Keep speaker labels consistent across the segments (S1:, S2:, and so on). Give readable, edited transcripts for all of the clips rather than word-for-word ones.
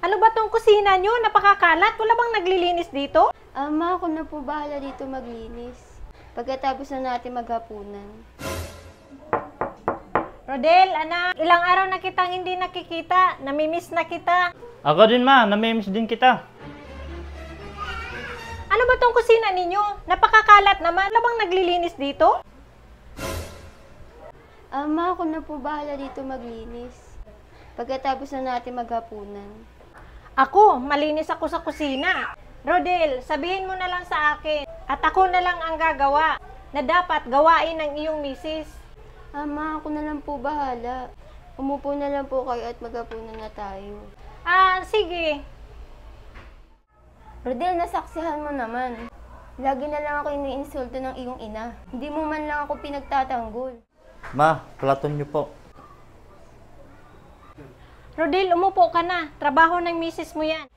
S1: Ano ba tong kusina nyo? Napakakalat. Wala bang naglilinis dito?
S2: Ama, ako na po bahala dito maglinis. Pagkatapos na natin maghapunan.
S1: Rodel, anak, ilang araw na kitang hindi nakikita. Namimiss na kita.
S3: Ako din ma, namimiss din kita.
S1: Ano ba tong kusina ninyo? Napakakalat naman. Wala bang naglilinis dito?
S2: Ama, ako na po bahala dito maglinis. Pagkatapos na natin maghapunan.
S1: Ako, malinis ako sa kusina. Rodel, sabihin mo na lang sa akin. At ako na lang ang gagawa na dapat gawain ng iyong misis.
S2: Ama, ako na lang po bahala. Umupo na lang po kayo at maghapunan na tayo.
S1: Sige.
S2: Rodel, nasaksihan mo naman. Lagi na lang ako iniinsulto ng iyong ina. Hindi mo man lang ako pinagtatanggol.
S3: Ma, platon niyo po.
S1: Rodel, umupo ka na. Trabaho ng misis mo yan.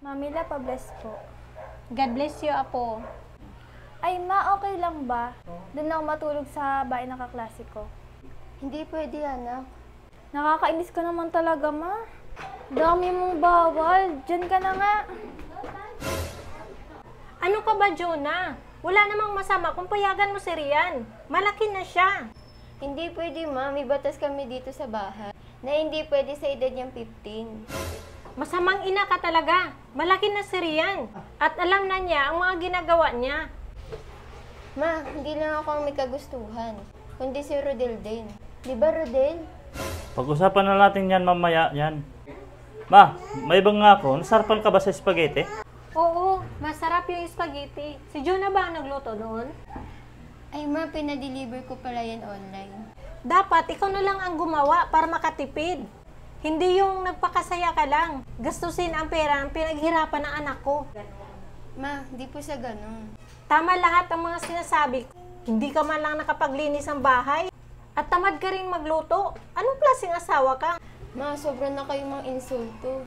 S4: Mamila, pa-bless po.
S1: God bless you, Apo.
S4: Ay ma, okay lang ba? Doon ako matulog sa bahay ng kaklase ko.
S2: Hindi pwede, anak.
S4: Nakakainis ka naman talaga, ma. Dami mong bawal. Diyan ka na nga.
S1: Ano ka ba, Jonah? Wala namang masama kung payagan mo si Rian. Malaki na siya.
S2: Hindi pwede, ma. May batas kami dito sa bahay na hindi pwede sa edad niyang 15.
S1: Masamang ina ka talaga. Malaki na si Rian. At alam na niya ang mga ginagawa niya.
S2: Ma, hindi lang ako ang may kagustuhan, kundi si Rodel din. Di ba, Rodel?
S3: Pag-usapan na natin yan mamaya yan. Ma, may ibang nga ako. Nasarapan ka ba sa spaghetti?
S1: Oo, masarap yung spaghetti. Si Jonah ba ang nagluto noon?
S2: Ay ma, pinadeliver ko pala yan online.
S1: Dapat ikaw na lang ang gumawa para makatipid. Hindi yung nagpakasaya ka lang. Gastusin ang pera ang pinaghirapan ng anak ko.
S2: Ma, di po sa ganun.
S1: Tama lahat ang mga sinasabi ko. Hindi ka man lang nakapaglinis ng bahay. At tamad ka rin magluto. Anong klaseng asawa ka?
S2: Ma, sobrang na kayong mga insulto.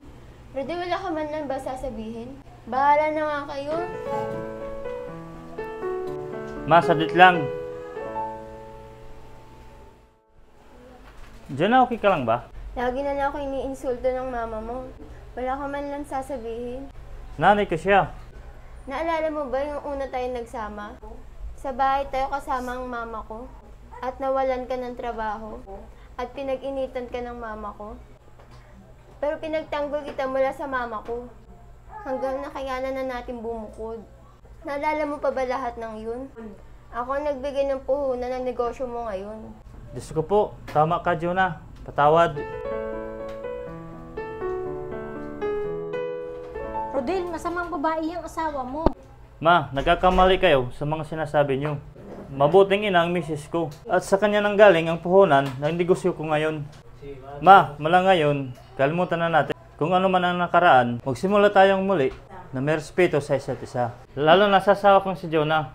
S2: Rodel, wala ka man lang ba sasabihin? Bahala na nga kayo.
S3: Ma, sadit lang. Diyan okay ka lang ba?
S2: Lagi na lang ako iniinsulto ng mama mo. Wala ka man lang sasabihin.
S3: Nanay ko siya.
S2: Naalala mo ba yung una tayong nagsama? Sa bahay tayo kasama ang mama ko. At nawalan ka ng trabaho. At pinag-initan ka ng mama ko. Pero pinagtanggol kita mula sa mama ko. Hanggang nakayanan na natin bumukod. Naalala mo pa ba lahat ng yun? Ako ang nagbigay ng puhunan ng negosyo mo ngayon.
S3: Diyos ko po, tama ka, Jonah. Patawad.
S1: Rodel, masamang babae yung asawa mo.
S3: Ma, nagkakamali kayo sa mga sinasabi niyo. Mabuting ina ang misis ko. At sa kanya nang galing ang puhunan ng negosyo ko ngayon. Ma, mula ngayon, kalimutan na natin. Kung ano man ang nakaraan, magsimula tayong muli na may respeto sa isa't isa. Lalo na sa asawa kong si Jonah.